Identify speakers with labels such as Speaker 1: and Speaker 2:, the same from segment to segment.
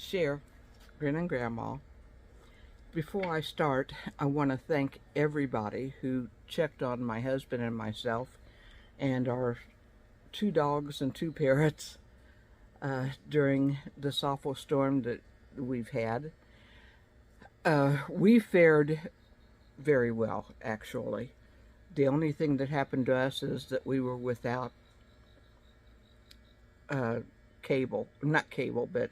Speaker 1: Cher, Grin and Grandma. Before I start, I want to thank everybody who checked on my husband and myself and our two dogs and two parrots during this awful storm that we've had. We fared very well, actually. The only thing that happened to us is that we were without cable, not cable, but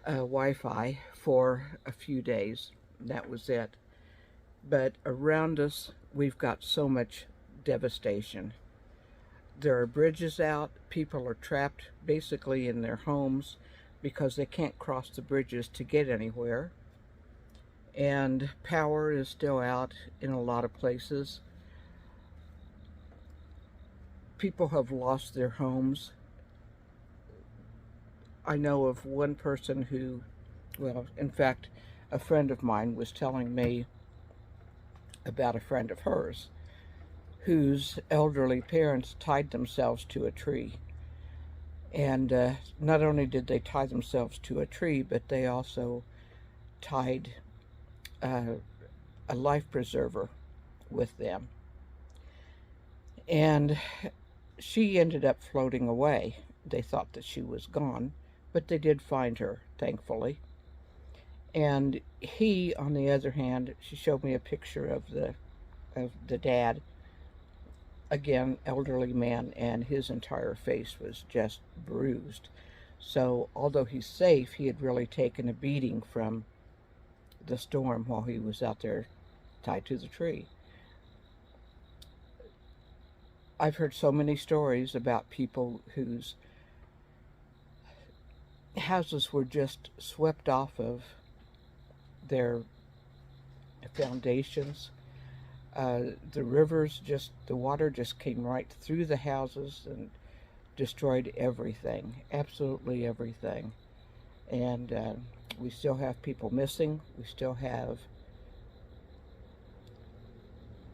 Speaker 1: Wi-Fi for a few days. That was it. But around us, we've got so much devastation. There are bridges out. People are trapped basically in their homes because they can't cross the bridges to get anywhere. And power is still out in a lot of places. People have lost their homes. I know of one person who, well, in fact, a friend of mine was telling me about a friend of hers whose elderly parents tied themselves to a tree. And not only did they tie themselves to a tree, but they also tied a life preserver with them. And she ended up floating away. They thought that she was gone, but they did find her, thankfully. And he, on the other hand, she showed me a picture of the dad, again, elderly man, and his entire face was just bruised. So although he's safe, he had really taken a beating from the storm while he was out there tied to the tree. I've heard so many stories about people whose houses were just swept off of their foundations. The rivers, the water just came right through the houses and destroyed everything, absolutely everything. And we still have people missing.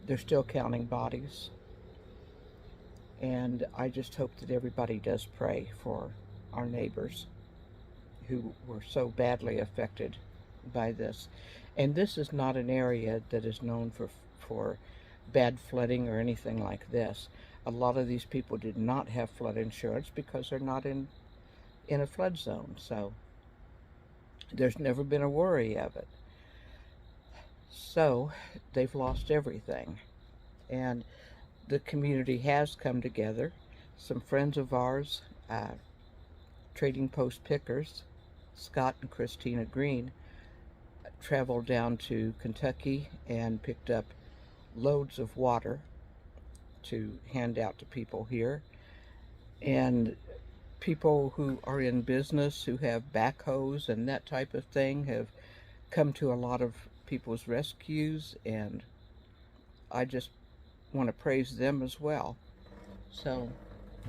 Speaker 1: They're still counting bodies. And I just hope that everybody does pray for our neighbors who were so badly affected by this. And this is not an area that is known for bad flooding or anything like this. A lot of these people did not have flood insurance because they're not in a flood zone. So there's never been a worry of it. So they've lost everything. And the community has come together. Some friends of ours, Trading Post pickers, Scott and Christina Green, traveled down to Kentucky and picked up loads of water to hand out to people here. And people who are in business, who have backhoes and that type of thing, have come to a lot of people's rescues, and I just want to praise them as well. So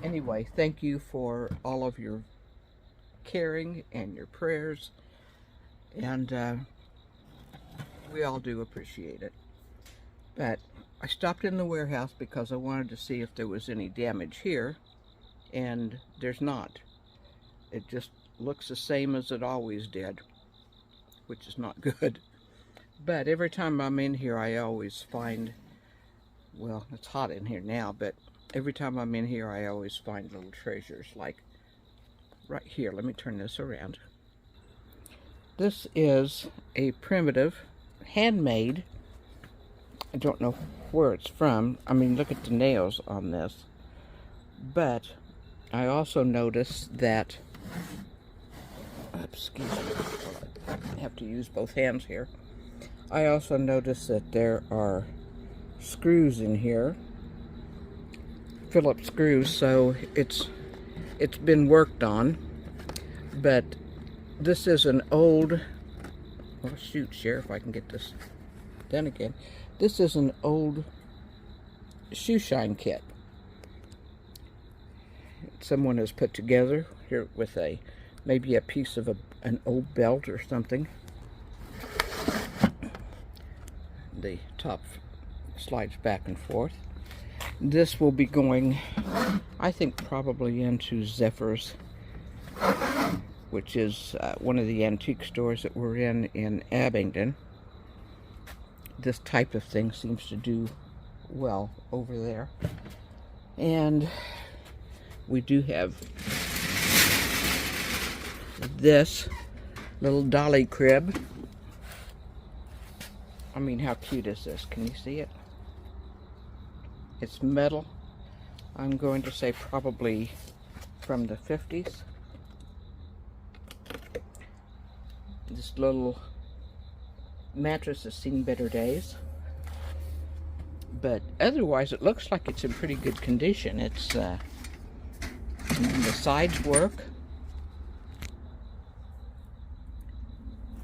Speaker 1: anyway, thank you for all of your caring and your prayers, and we all do appreciate it. But I stopped in the warehouse because I wanted to see if there was any damage here, and there's not. It just looks the same as it always did, which is not good. But every time I'm in here, I always find, well, it's hot in here now, but every time I'm in here, I always find little treasures, like right here. Let me turn this around. This is a primitive, handmade, I don't know where it's from. I mean, look at the nails on this. But I also noticed that, excuse me, I have to use both hands here. I also noticed that there are screws in here, Phillips screws, so it's been worked on. But this is an old, well, shoot, Sheriff, if I can get this done again. This is an old shoe shine kit someone has put together here with maybe a piece of an old belt or something. The top slides back and forth. This will be going, I think, probably into Zephyr's which is one of the antique stores that we're in Abingdon. This type of thing seems to do well over there. And we do have this little dolly crib. I mean, how cute is this? Can you see it? It's metal. I'm going to say probably from the 50s. This little mattress has seen better days, but otherwise it looks like it's in pretty good condition. It's the sides work.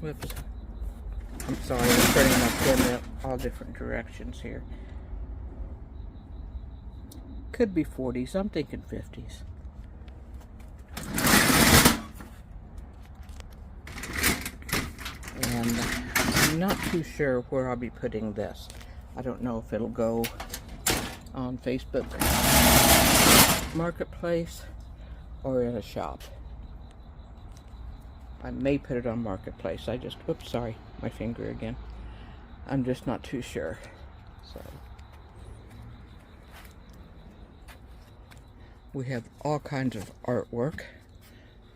Speaker 1: Whoops. I'm sorry, I'm turning my camera all different directions here. Could be 40s, I'm thinking 50s. And I'm not too sure where I'll be putting this. I don't know if it'll go on Facebook Marketplace or in a shop. I may put it on Marketplace. Oops, sorry, my finger again. I'm just not too sure. So we have all kinds of artwork.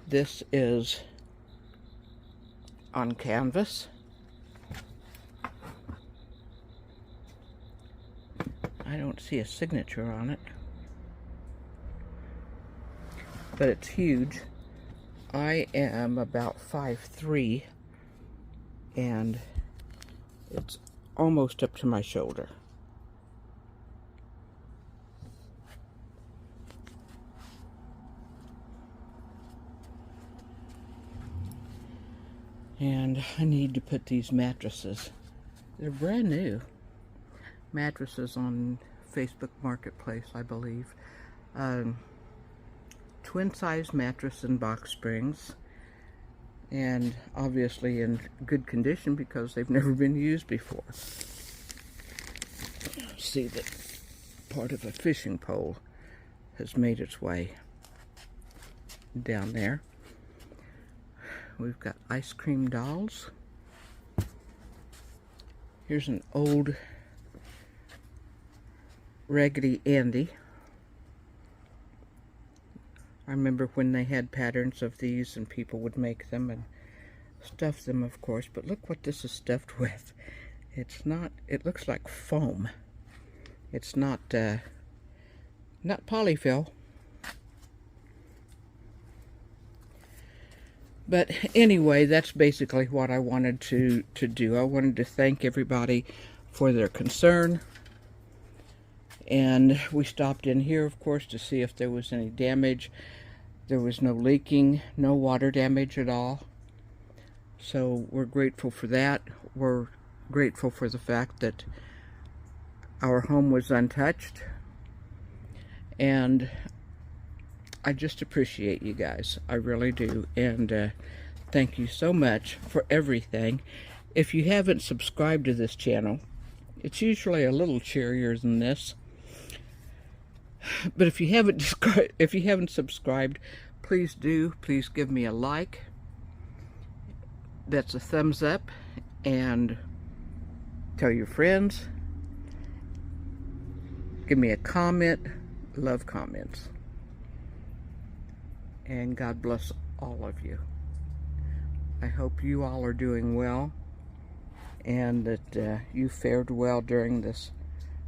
Speaker 1: This is on canvas. I don't see a signature on it, but it's huge. I am about 5'3", and it's almost up to my shoulder. And I need to put these mattresses. They're brand new. Mattresses on Facebook Marketplace, I believe. Twin size mattress and box springs, and obviously in good condition because they've never been used before. See that part of a fishing pole has made its way down there. We've got ice cream dolls. Here's an old Raggedy Andy. I remember when they had patterns of these and people would make them and stuff them, of course, but look what this is stuffed with. It looks like foam. It's not polyfill. But anyway, that's basically what I wanted to do. I wanted to thank everybody for their concern. And we stopped in here, of course, to see if there was any damage. There was no leaking, no water damage at all. So we're grateful for that. We're grateful for the fact that our home was untouched. And I just appreciate you guys. I really do. And thank you so much for everything. If you haven't subscribed to this channel, it's usually a little cheerier than this. But if you haven't subscribed, please do. Please give me a like. That's a thumbs up. And tell your friends. Give me a comment. Love comments. And God bless all of you. I hope you all are doing well, and that you fared well during this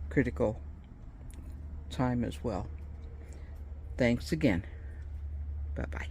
Speaker 1: critical time as well. Thanks again. Bye-bye.